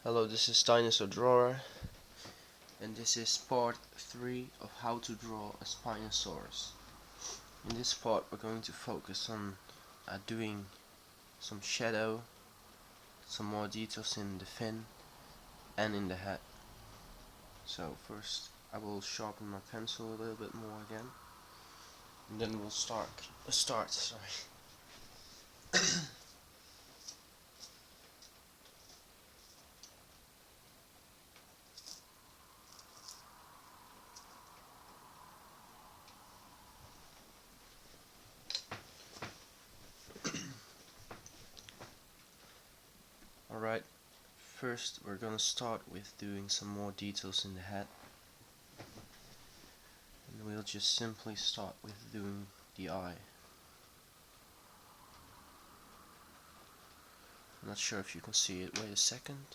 Hello, this is Dinosaur Drawer, and this is part 3 of how to draw a spinosaurus. In this part we're going to focus on doing some shadow, some more details in the fin and in the head. So first I will sharpen my pencil a little bit more again, and then we'll start. Sorry. Alright, first we're gonna start with doing some more details in the head. And we'll just simply start with doing the eye. I'm not sure if you can see it. Wait a second.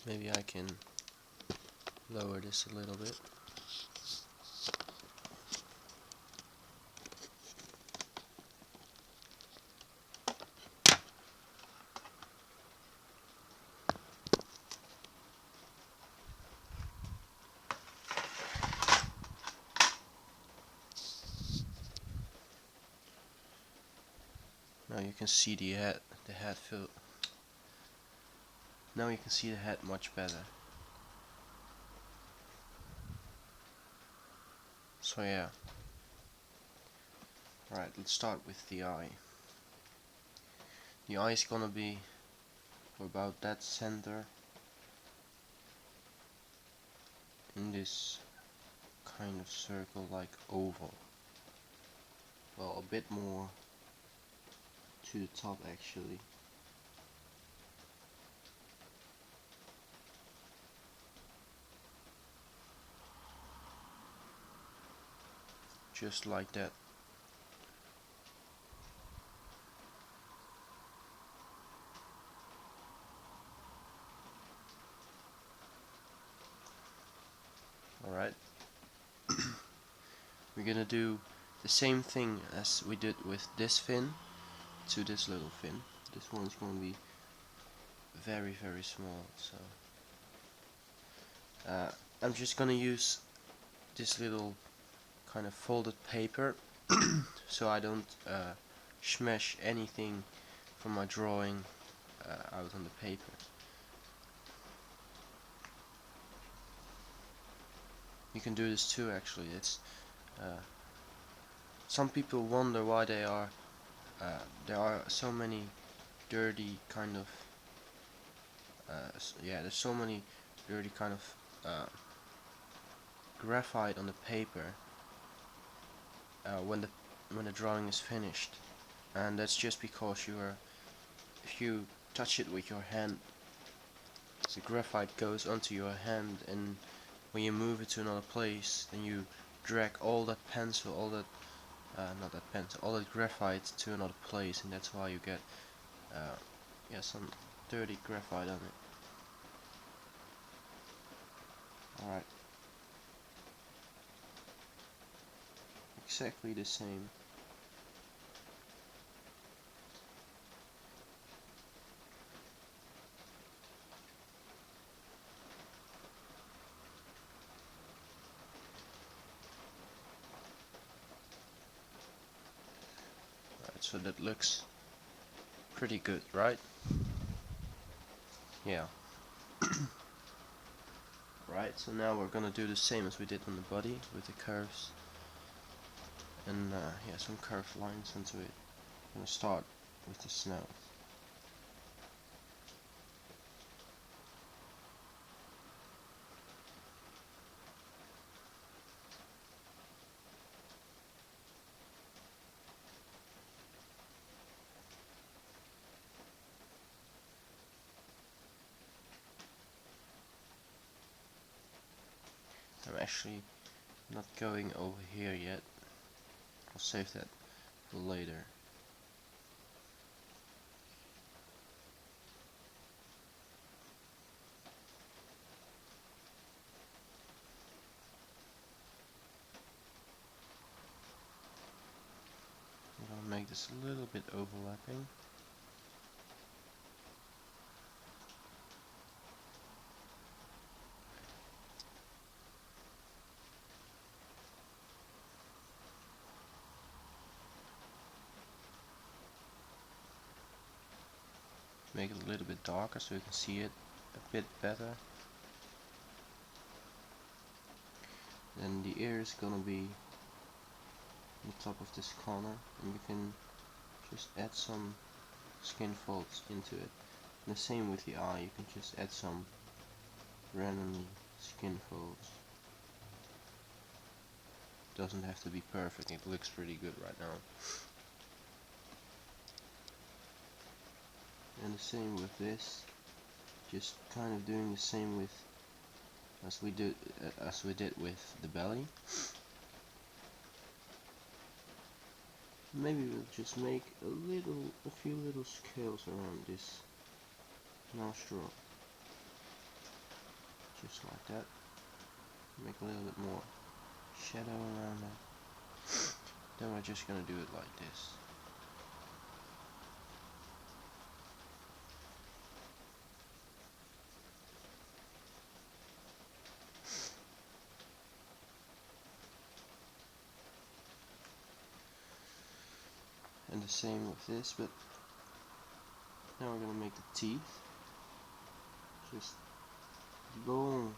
Maybe I can lower this a little bit. Now you can see the head feel. Now you can see the head much better. So yeah. Right, let's start with the eye. The eye is gonna be about that center in this kind of circle like oval. Well, a bit more to the top actually. Just like that. Alright. We're gonna do the same thing as we did with this fin to this little fin. This one's gonna be very small, so I'm just gonna use this little kind of folded paper so I don't smash anything from my drawing out on the paper. You can do this too actually. It's some people wonder why there are so many dirty kind of there's so many dirty kind of graphite on the paper when the drawing is finished, and that's just because if you touch it with your hand, the graphite goes onto your hand, and when you move it to another place, then you drag all that pencil, all that not that pencil, all that graphite to another place, and that's why you get some dirty graphite on it. Alright. Exactly the same. Right, so that looks pretty good, right? Yeah. Right, so now we're gonna do the same as we did on the body with the curves and some curved lines into it. I'm gonna start with the snow. I'm actually not going over here yet. I'll save that for later. I'm gonna make this a little bit overlapping. Make it a little bit darker so you can see it a bit better. Then the ear is gonna be on top of this corner, and you can just add some skin folds into it. And the same with the eye, you can just add some randomly skin folds. Doesn't have to be perfect, it looks pretty good right now. And the same with this, just kind of doing the same with as we did with the belly. Maybe we'll just make a few little scales around this nostril, just like that. Make a little bit more shadow around that. Then we're just gonna do it like this. And the same with this, but now we're gonna make the teeth. Just long,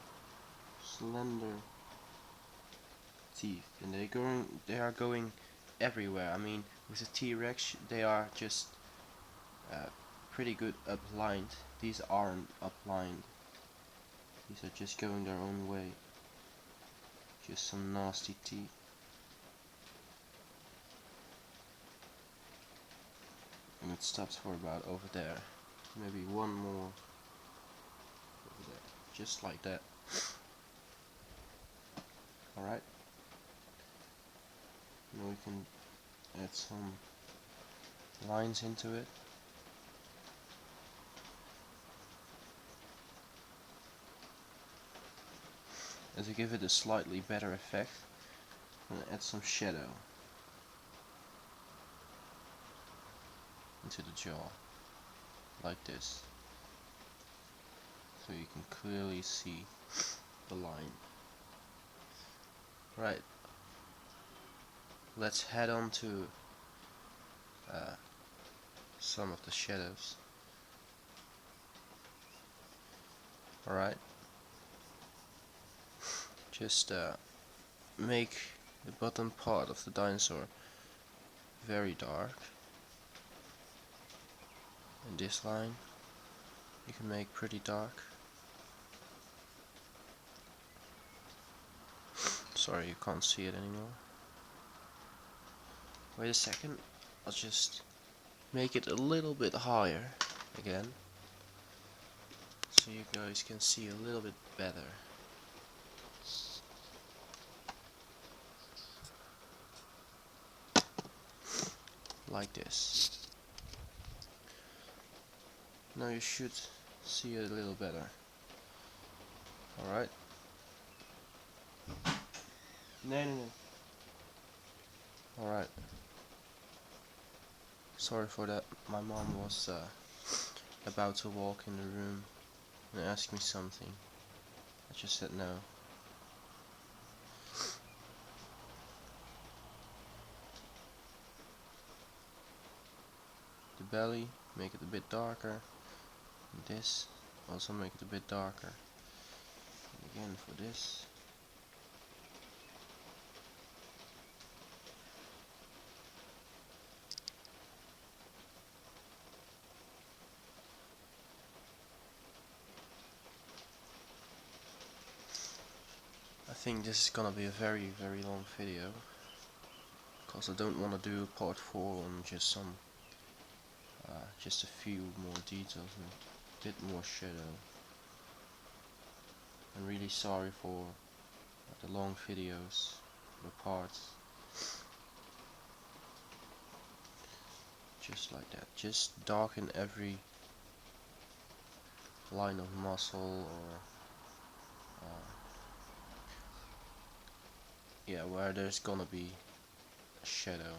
slender teeth, and they are going everywhere. I mean, with the T-Rex, they are just pretty good uplined. These aren't uplined. These are just going their own way. Just some nasty teeth. And it stops for about over there. Maybe one more over there. Just like that. Alright. Now we can add some lines into it. And to give it a slightly better effect, I'm going to add some shadow into the jaw, like this, so you can clearly see the line. Right, let's head on to some of the shadows. Alright, just make the bottom part of the dinosaur very dark, and this line you can make pretty dark. Sorry, you can't see it anymore. Wait a second, I'll just make it a little bit higher again, so you guys can see a little bit better. Like this. Now you should see it a little better. Alright. No. Alright. Sorry for that. My mom was about to walk in the room and ask me something. I just said no. The belly, make it a bit darker. And this, also make it a bit darker. And again for this. I think this is gonna be a very long video, because I don't want to do part 4 on just a few more details and a bit more shadow. I'm really sorry for the long videos, the parts. Just like that. Just darken every line of muscle, or yeah, where there's gonna be a shadow.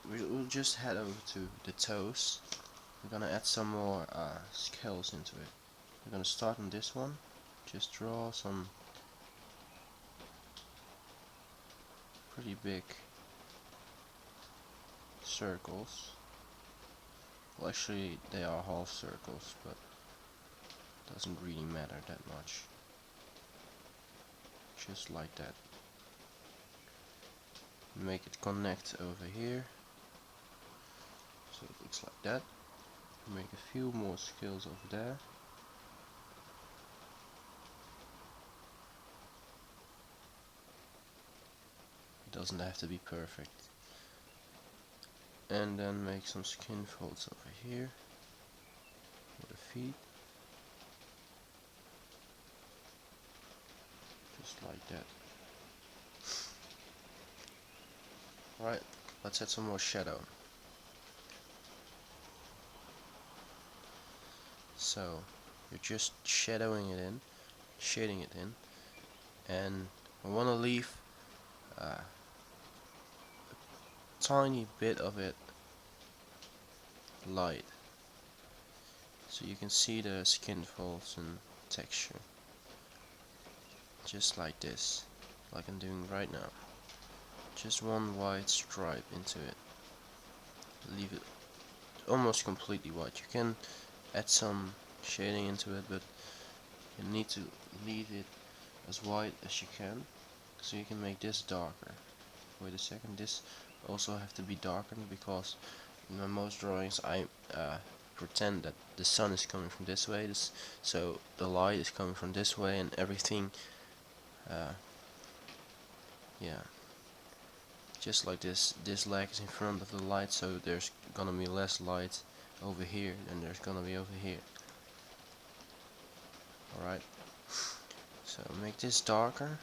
We'll just head over to the toes. We're gonna add some more scales into it. We're gonna start on this one. Just draw some pretty big circles. Well, actually they are half circles, but doesn't really matter that much. Just like that. Make it connect over here, so it looks like that. Make a few more scales over there. It doesn't have to be perfect. And then make some skin folds over here for the feet. Just like that. Right, let's add some more shadow. So you're just shading it in, and I want to leave a tiny bit of it light, so you can see the skin folds and texture, just like this, like I'm doing right now. Just one white stripe into it. Leave it almost completely white. You can add some shading into it, but you need to leave it as white as you can, so you can make this darker. Wait a second, this also have to be darkened, because in my most drawings I pretend that the sun is coming from this way, so the light is coming from this way, and everything, yeah, just like this leg is in front of the light, so there's gonna be less light over here than there's gonna be over here. Alright, so make this darker,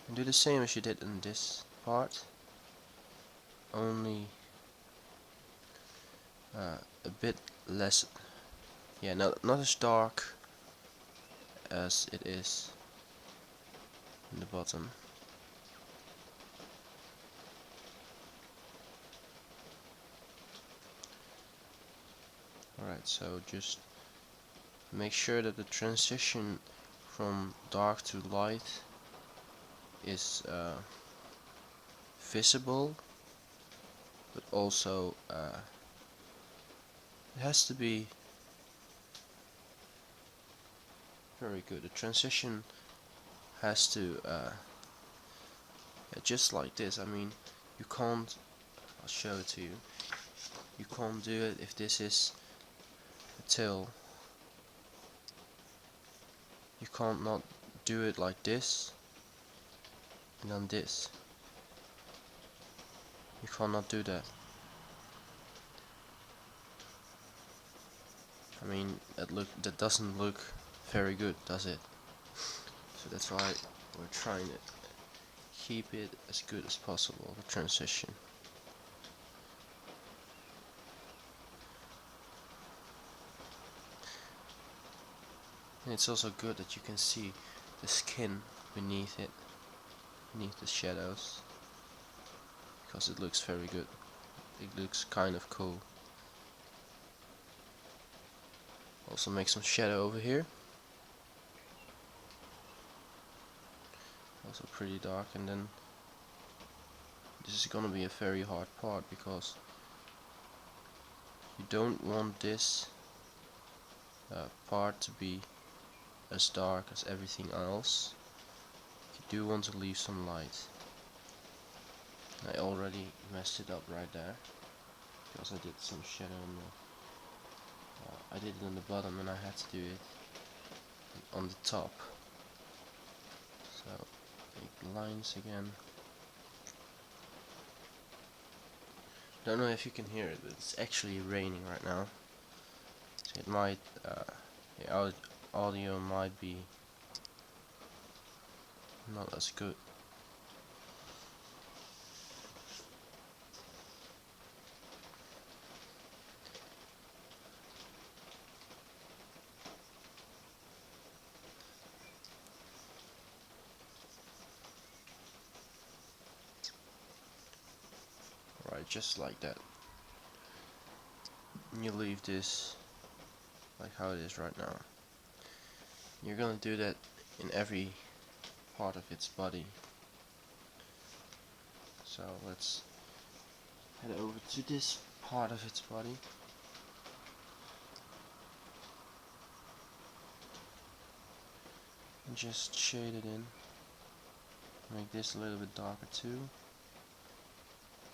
and do the same as you did in this part, only a bit less, yeah, not as dark as it is in the bottom. Alright, so just make sure that the transition from dark to light is visible, but also it has to be very good. The transition has to yeah, just like this. I mean, you can't, I'll show it to you, you can't do it if this is a tail. You can't not do it like this and then this. You cannot do that. I mean, that doesn't look very good, does it? So that's why we're trying to keep it as good as possible, the transition. And it's also good that you can see the skin beneath it, beneath the shadows, because it looks very good. It looks kind of cool. Also make some shadow over here. Also pretty dark, and then this is gonna be a very hard part, because you don't want this part to be as dark as everything else. You do want to leave some light. I already messed it up right there, because I did some shadow on the I did it on the bottom, and I had to do it on the top. So make lines again. Don't know if you can hear it, but it's actually raining right now, so it might the audio might be not as good. Right, just like that. And you leave this like how it is right now. You're gonna do that in every part of its body. So let's head over to this part of its body. And just shade it in. Make this a little bit darker too.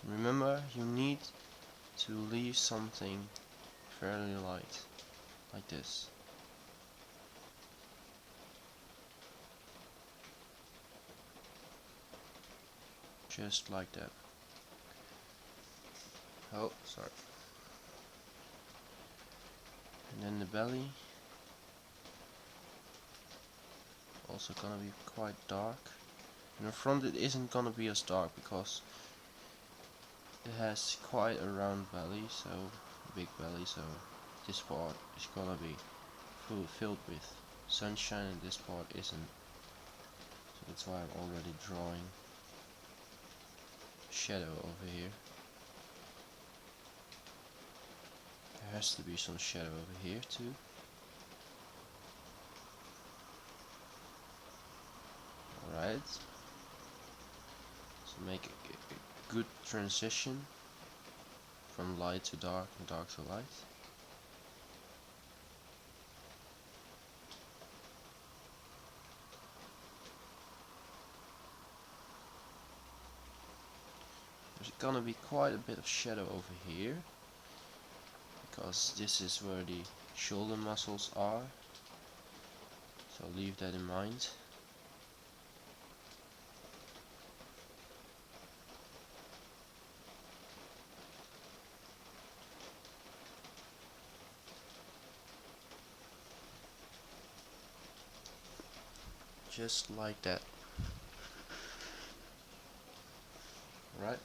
Remember, you need to leave something fairly light, like this. Just like that. Oh, sorry. And then the belly. Also gonna be quite dark. In the front it isn't gonna be as dark because it has quite a round belly, so a big belly, so this part is gonna be filled with sunshine and this part isn't. So that's why I'm already drawing shadow over here. There has to be some shadow over here too. Alright. So make a good transition from light to dark and dark to light. There's gonna be quite a bit of shadow over here because this is where the shoulder muscles are, so leave that in mind. Just like that. Right?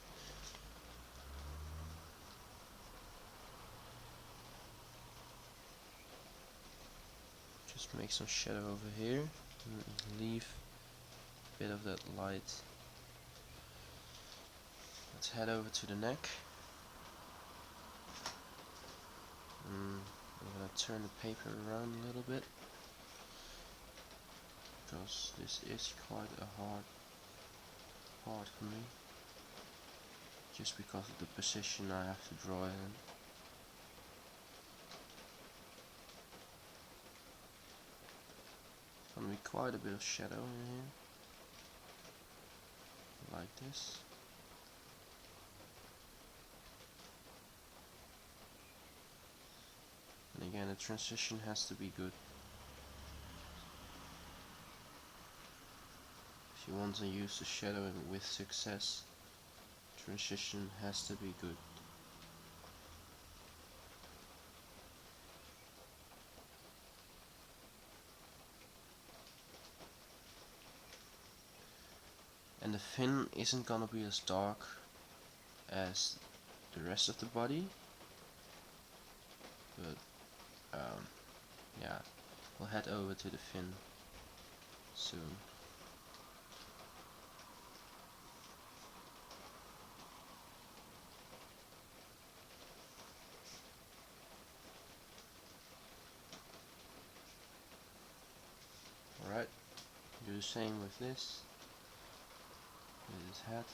Just make some shadow over here and leave a bit of that light. Let's head over to the neck. I'm gonna turn the paper around a little bit because this is quite a hard part for me, just because of the position I have to draw it in. There's gonna be quite a bit of shadow in here, like this. And again, the transition has to be good. If you want to use the shadow with success, transition has to be good. And the fin isn't gonna be as dark as the rest of the body, but yeah, we'll head over to the fin soon. Alright, do the same with this, with his head.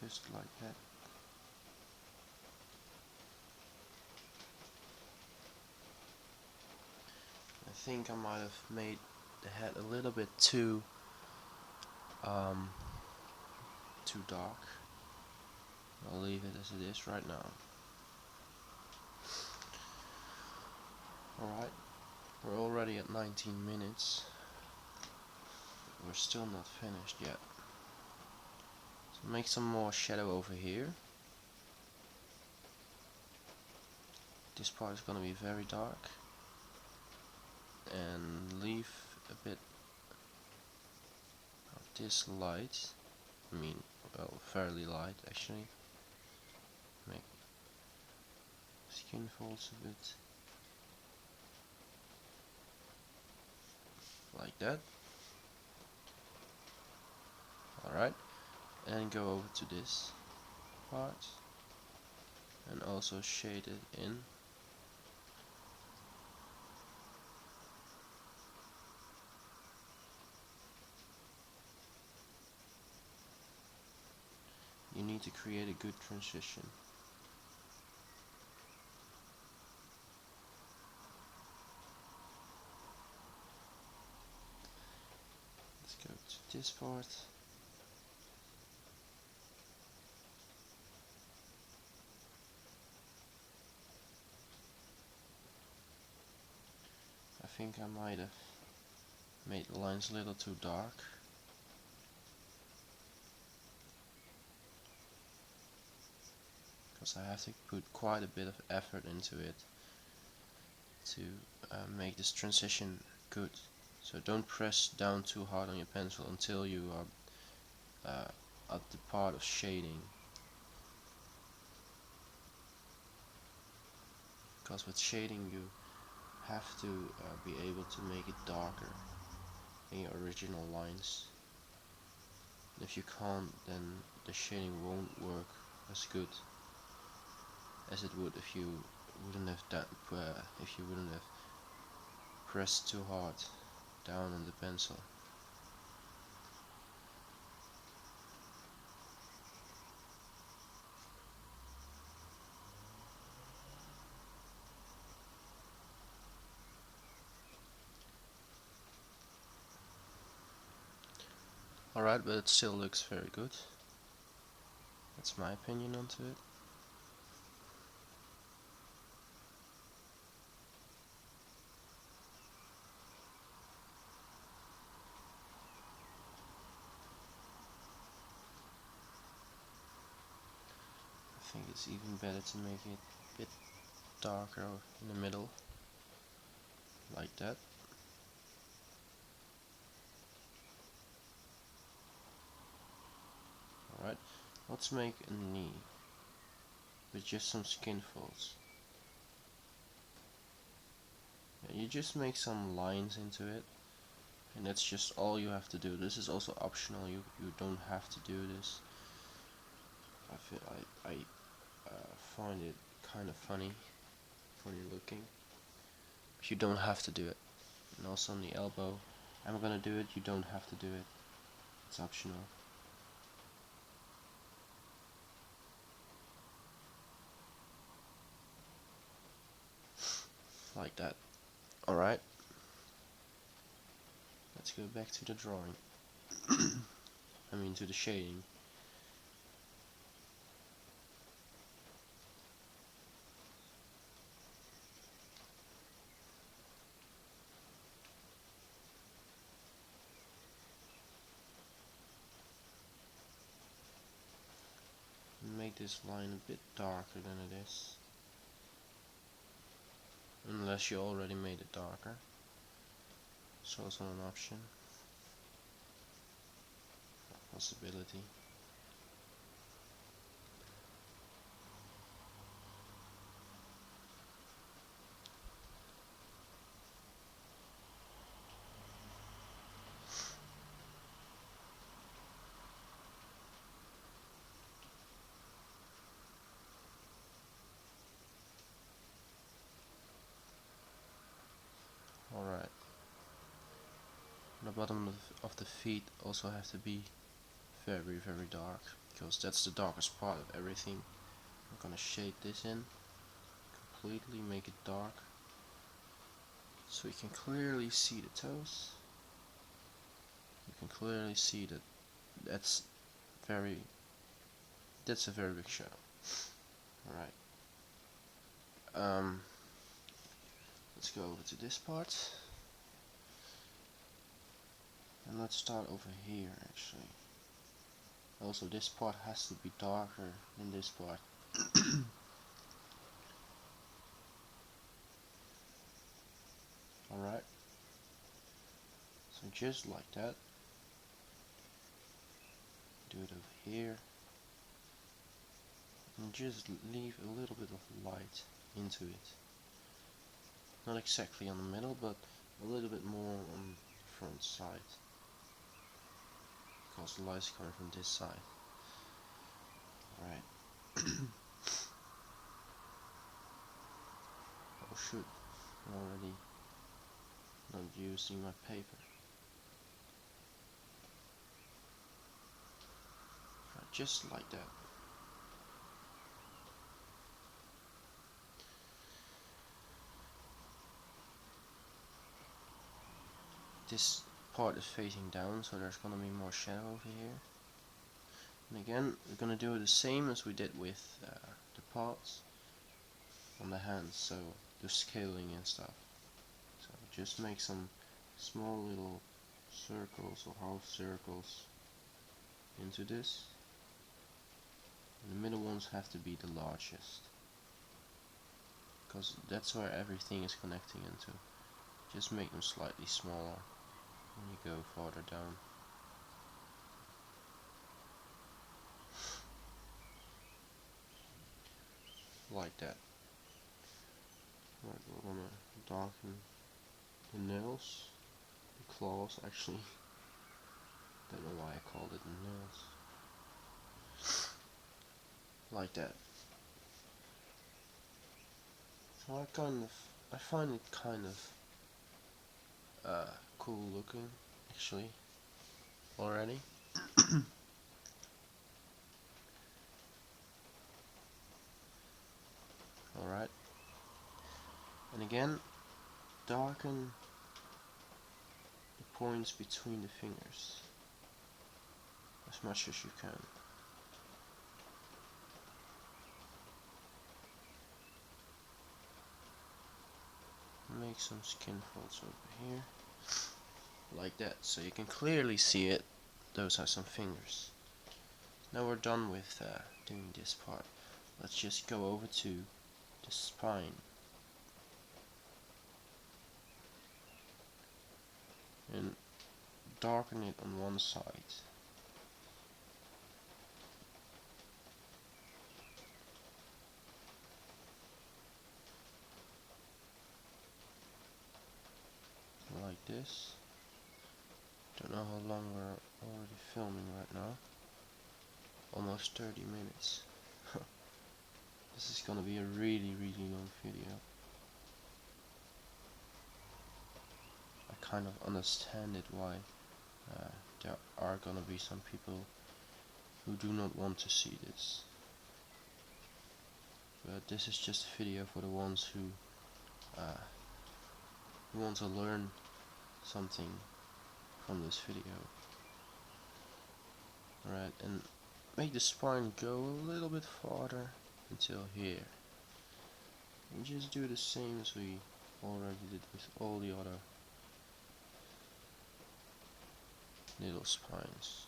Just like that. I think I might have made the head a little bit too dark. I'll leave it as it is right now. Alright, we're already at 19 minutes. We're still not finished yet. So make some more shadow over here. This part is going to be very dark. And leave a bit of this light. Well, fairly light actually. Make skin folds a bit like that. Alright, and go over to this part and also shade it in. need to create a good transition. Let's go to this part. I think I might have made the lines a little too dark. Because I have to put quite a bit of effort into it to make this transition good. So don't press down too hard on your pencil until you are at the part of shading. Because with shading you have to be able to make it darker in your original lines. And if you can't, then the shading won't work as good as it would if you wouldn't have pressed too hard down on the pencil. Alright, but it still looks very good. That's my opinion onto it. I think it's even better to make it a bit darker in the middle, like that. Alright, let's make a knee with just some skin folds. Yeah, you just make some lines into it, and that's just all you have to do. This is also optional. You don't have to do this. I find it kind of funny looking. But you don't have to do it. And also on the elbow, I'm gonna do it. You don't have to do it. It's optional. Like that. Alright. Let's go back to the drawing. I mean to the shading. Make this line a bit darker than it is. Unless you already made it darker. It's also an option. A possibility. Alright. The bottom of the feet also have to be very dark, because that's the darkest part of everything. I'm gonna shade this in completely, make it dark, so you can clearly see the toes. You can clearly see that that's a very big shadow. Alright. Let's go over to this part. And let's start over here actually. Also this part has to be darker than this part. Alright. So just like that. Do it over here. And just leave a little bit of light into it. Not exactly on the middle, but a little bit more on the front side. Because the light is coming from this side. Alright. Oh shoot, I'm already not using my paper. Right, just like that. this part is facing down, so there's gonna be more shadow over here. And again, we're gonna do the same as we did with the parts on the hands, so the scaling and stuff. So just make some small little circles or half circles into this. And the middle ones have to be the largest, because that's where everything is connecting into. Just make them slightly smaller when you go farther down. Like that. Right, we're gonna darken the nails, the claws actually. Don't know why I called it the nails. Like that. So I find it kind of cool looking actually already. Alright. And again, darken the points between the fingers as much as you can. Make some skin folds over here, like that, so you can clearly see it. Those are some fingers. Now we're done with doing this part. Let's just go over to the spine. And darken it on one side. Like this. Don't know how long we're already filming right now. Almost 30 minutes. This is gonna be a really long video. I kind of understand it why there are gonna be some people who do not want to see this. But this is just a video for the ones who want to learn something from this video. Alright, and make the spine go a little bit farther until here. And just do the same as we already did with all the other little spines.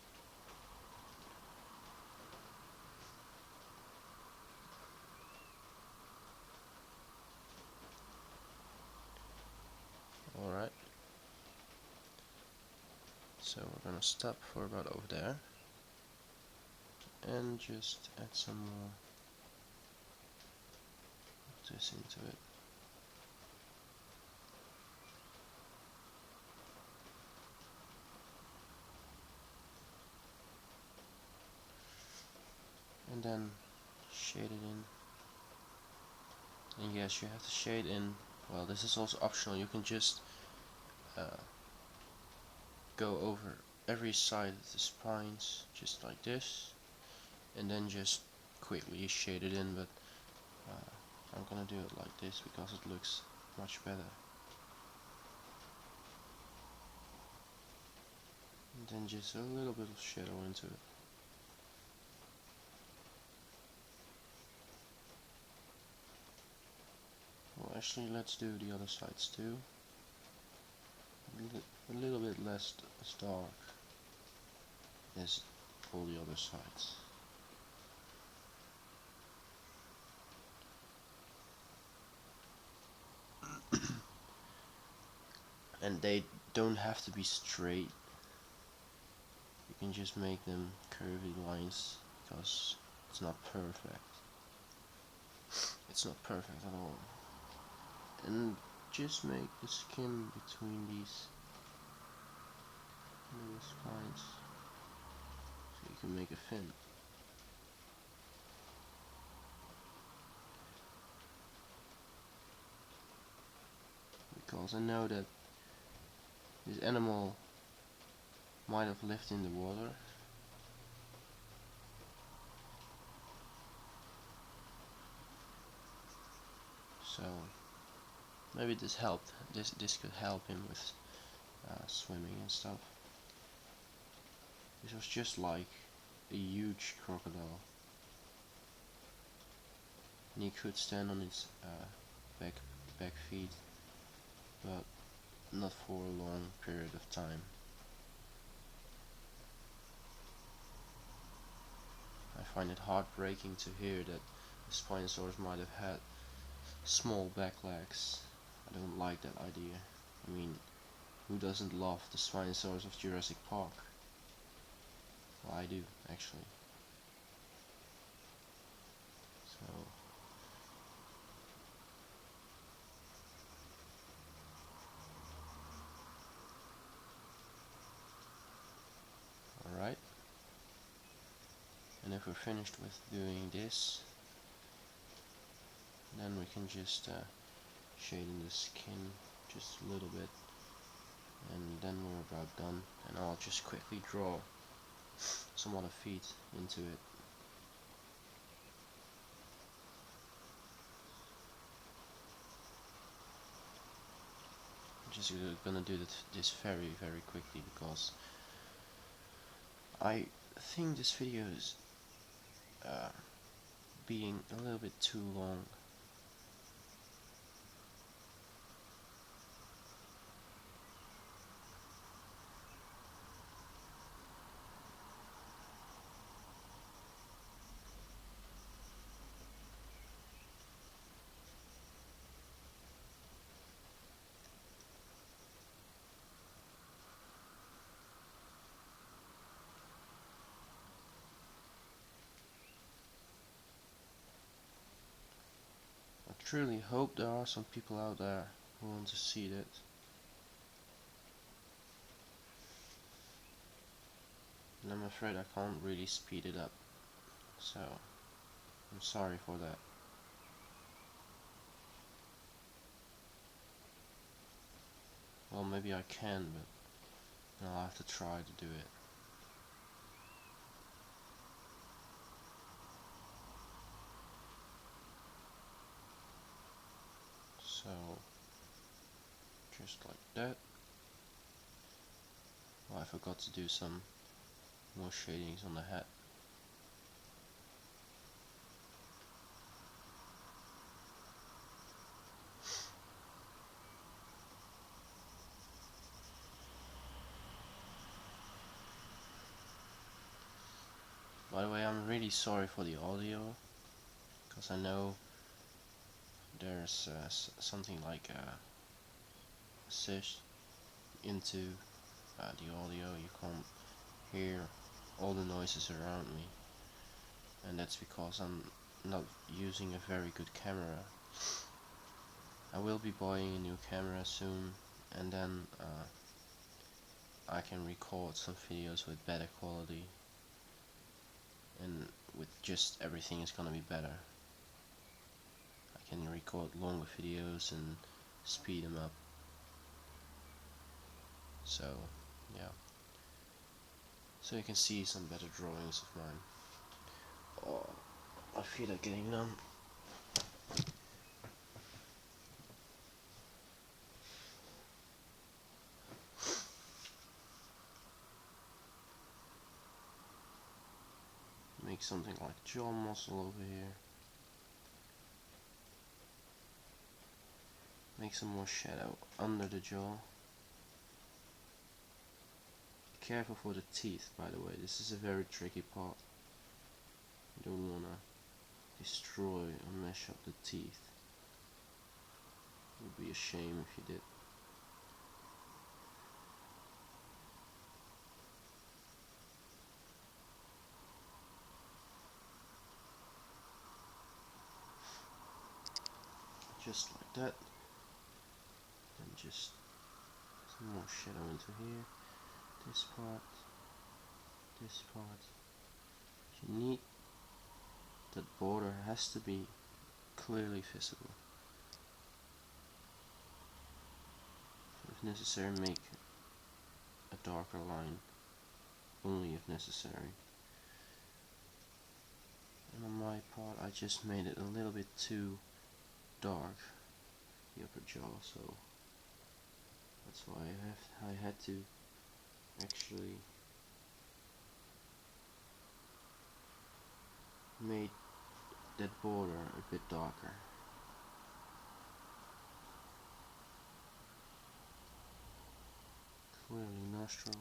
Alright. So we're gonna stop for about over there. And just add some more of this into it. And then shade it in. And yes, you have to shade in. Well, this is also optional. You can just go over every side of the spines, just like this, and then just quickly shade it in. But I'm gonna do it like this because it looks much better. And then just a little bit of shadow into it. Well, actually, let's do the other sides too. A little bit less dark as all the other sides. And they don't have to be straight. You can just make them curvy lines because it's not perfect. It's not perfect at all. And just make the skin between these little spines so you can make a fin. Because I know that this animal might have lived in the water. So maybe this helped. This could help him with swimming and stuff. This was just like a huge crocodile, and he could stand on its back feet, but not for a long period of time. I find it heartbreaking to hear that the spinosaurus might have had small back legs. I don't like that idea. I mean, who doesn't love the spinosaurus of Jurassic Park? Well, I do, actually. So, alright. And if we're finished with doing this, then we can just shade in the skin just a little bit, and then we're about done. And I'll just quickly draw some other feet into it. I'm just gonna do this very quickly, because I think this video is being a little bit too long. I truly hope there are some people out there who want to see that. And I'm afraid I can't really speed it up, so I'm sorry for that. Well, maybe I can, but I'll have to try to do it. So, just like that. Oh, I forgot to do some more shadings on the hat. By the way, I'm really sorry for the audio, because I know there's something like a cyst into the audio. You can't hear all the noises around me, and that's because I'm not using a very good camera. I will be buying a new camera soon, and then I can record some videos with better quality, and with just everything is gonna be better. I can record longer videos and speed them up. So yeah, so you can see some better drawings of mine. Oh, I feel like getting numb. Make something like jaw muscle over here. Make some more shadow under the jaw. Careful for the teeth, by the way. This is a very tricky part. You don't wanna destroy or mesh up the teeth. It would be a shame if you did. Just like that. And just some more shadow into here. This part. This part. You need that border has to be clearly visible. If necessary, make a darker line, only if necessary. And on my part, I just made it a little bit too dark, the upper jaw, so That's why I had to actually make that border a bit darker. Clearly nostril.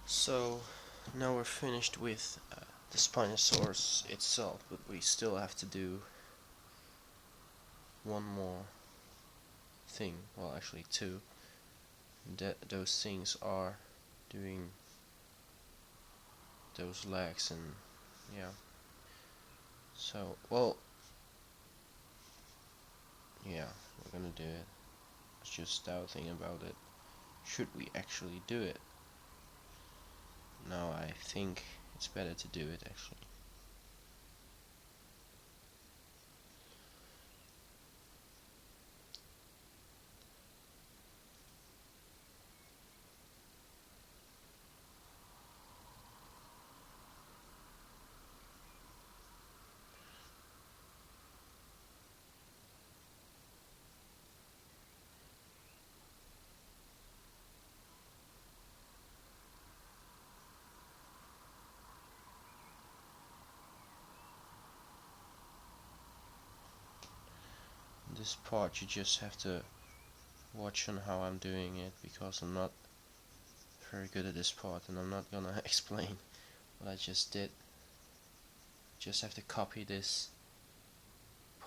So now we're finished with the spinosaurus itself, but we still have to do one more thing. Well, actually two. Those things are doing those legs and yeah. So, well, yeah, we're gonna do it. I was just doubting about it. Should we actually do it? No, I think it's better to do it actually. This part you just have to watch on how I'm doing it, because I'm not very good at this part and I'm not gonna explain what I just did. Just have to copy this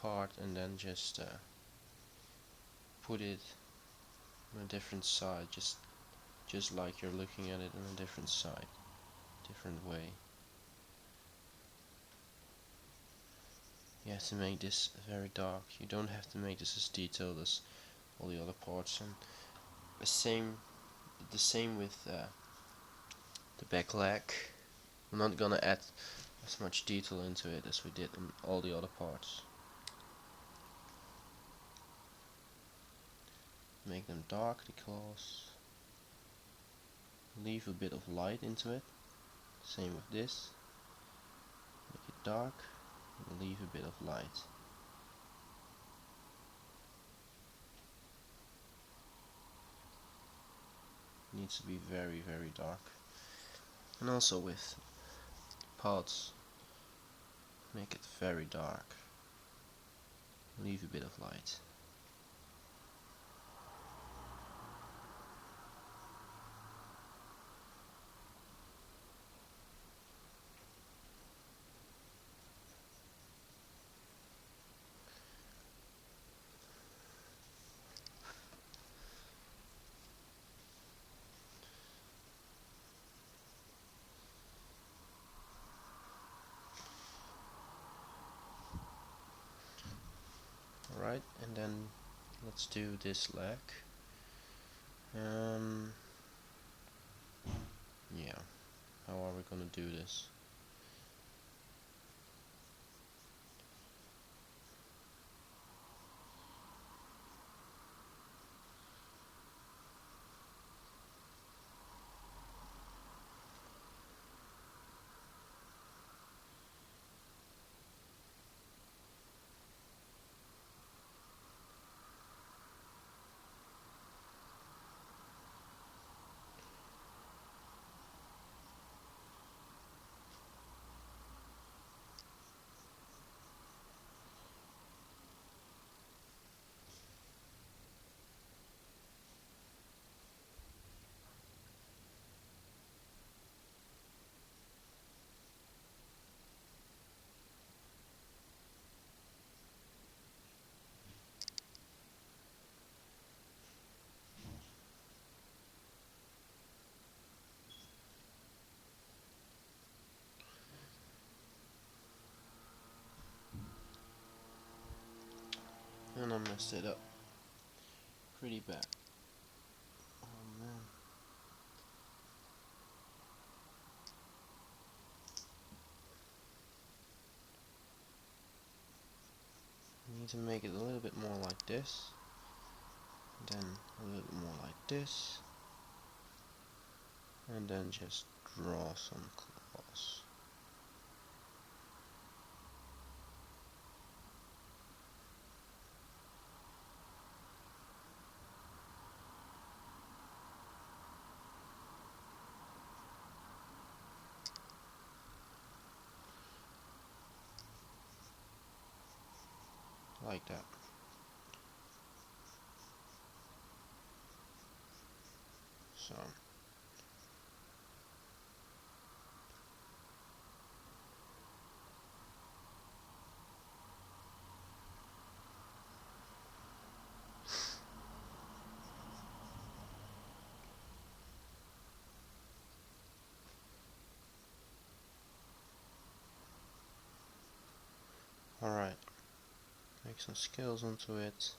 part and then just put it on a different side, just like you're looking at it on a different side, different way. You have to make this very dark. You don't have to make this as detailed as all the other parts. And the same with the back leg. I'm not gonna add as much detail into it as we did in all the other parts. Make them dark, the claws. Leave a bit of light into it. Same with this. Make it dark and leave a bit of light. Needs to be very, very dark. And also with parts, make it very dark. Leave a bit of light. Alright, and then let's do this leg. Yeah, how are we gonna do this? And I messed it up pretty bad. Oh man. need to make it a little bit more like this, then a little bit more like this, and then just draw some claws. Like that. So alright, make some scales onto it.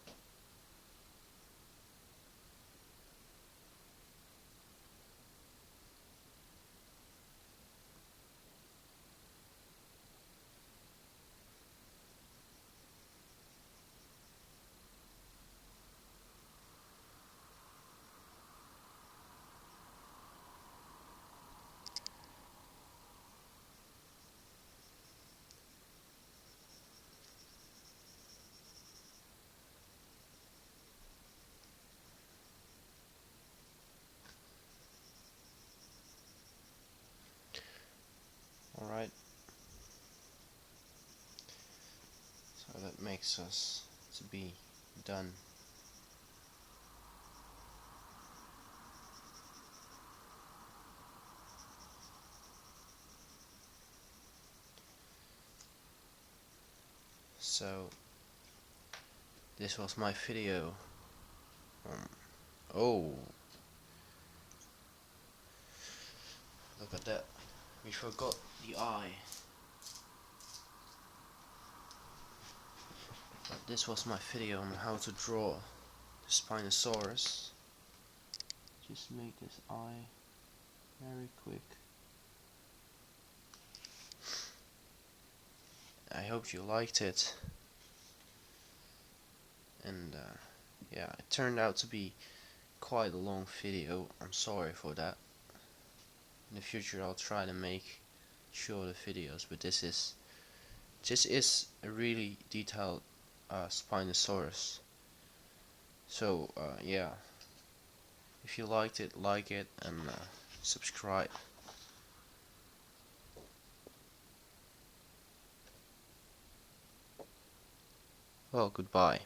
Alright, so that makes us to be done. So this was my video. Oh, look at that. We forgot the eye. But this was my video on how to draw the spinosaurus. Just make this eye very quick. I hope you liked it. And yeah, it turned out to be quite a long video. I'm sorry for that. In the future I'll try to make shorter videos, but this is a really detailed spinosaurus. So yeah, if you liked it, like it, and subscribe. Well, goodbye.